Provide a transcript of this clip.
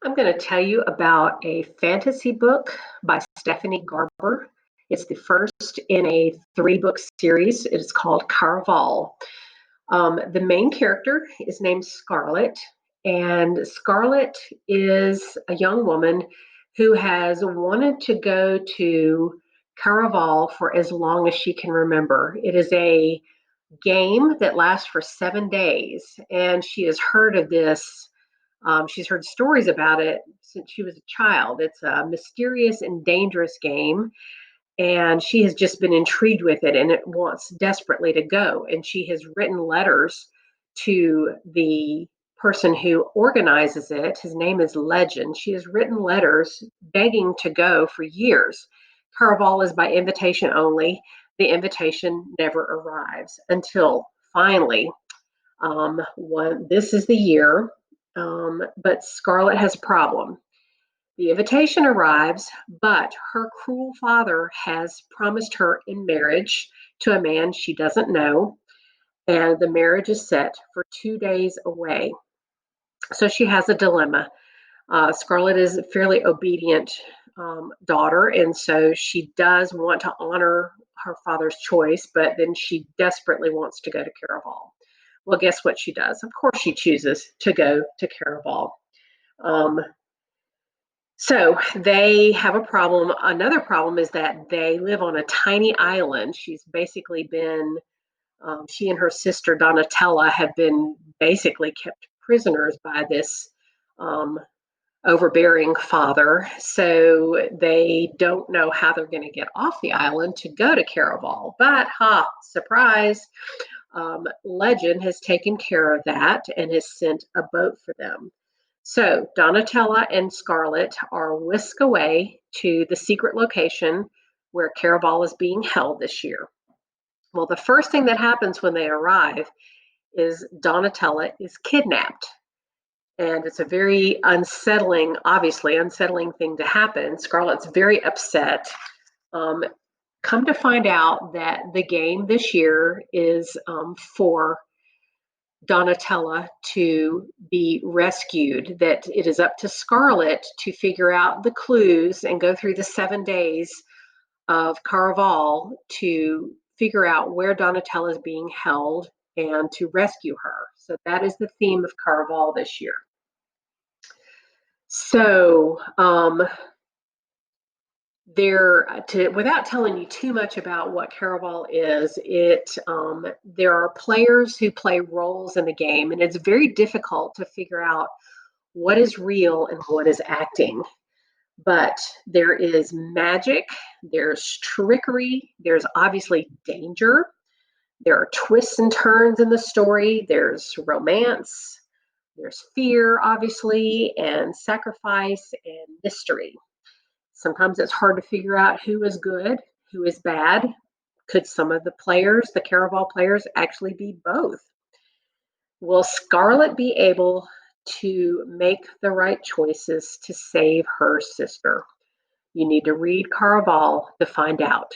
I'm going to tell you about a fantasy book by Stephanie Garber. It's the first in a three-book series. It is called Caraval. The main character is named Scarlet, and Scarlet is a young woman who has wanted to go to Caraval for as long as she can remember. It is a game that lasts for 7 days, and she has heard of this. She's heard stories about it since she was a child. It's a mysterious and dangerous game, and she has just been intrigued with it and it wants desperately to go. And she has written letters to the person who organizes it. His name is Legend. She has written letters begging to go for years. Caraval is by invitation only. The invitation never arrives until finally, this is the year, but Scarlett has a problem. The invitation arrives, but her cruel father has promised her in marriage to a man she doesn't know, and the marriage is set for 2 days away. So she has a dilemma. Scarlett is a fairly obedient daughter, and so she does want to honor her father's choice, but then she desperately wants to go to Caraval. Well, guess what she does? Of course, she chooses to go to Caraval. Um, so they have a problem. Another problem is that they live on a tiny island. She and her sister Donatella have been basically kept prisoners by this um, overbearing father. So they don't know how they're going to get off the island to go to Caraval. But, surprise, Legend has taken care of that and has sent a boat for them. So Donatella and Scarlett are whisked away to the secret location where Caraval is being held this year. Well, the first thing that happens when they arrive is Donatella is kidnapped. And it's a very obviously unsettling thing to happen. Scarlett's very upset. Come to find out that the game this year is for Donatella to be rescued, that it is up to Scarlett to figure out the clues and go through the 7 days of Caraval to figure out where Donatella is being held and to rescue her. So that is the theme of Caraval this year. So without telling you too much about what Caraval is, there are players who play roles in the game, and it's very difficult to figure out what is real and what is acting. But there is magic, there's trickery, there's obviously danger, there are twists and turns in the story, there's romance, there's fear, obviously, and sacrifice and mystery. Sometimes it's hard to figure out who is good, who is bad. Could some of the Caraval players, actually be both? Will Scarlett be able to make the right choices to save her sister? You need to read Caraval to find out.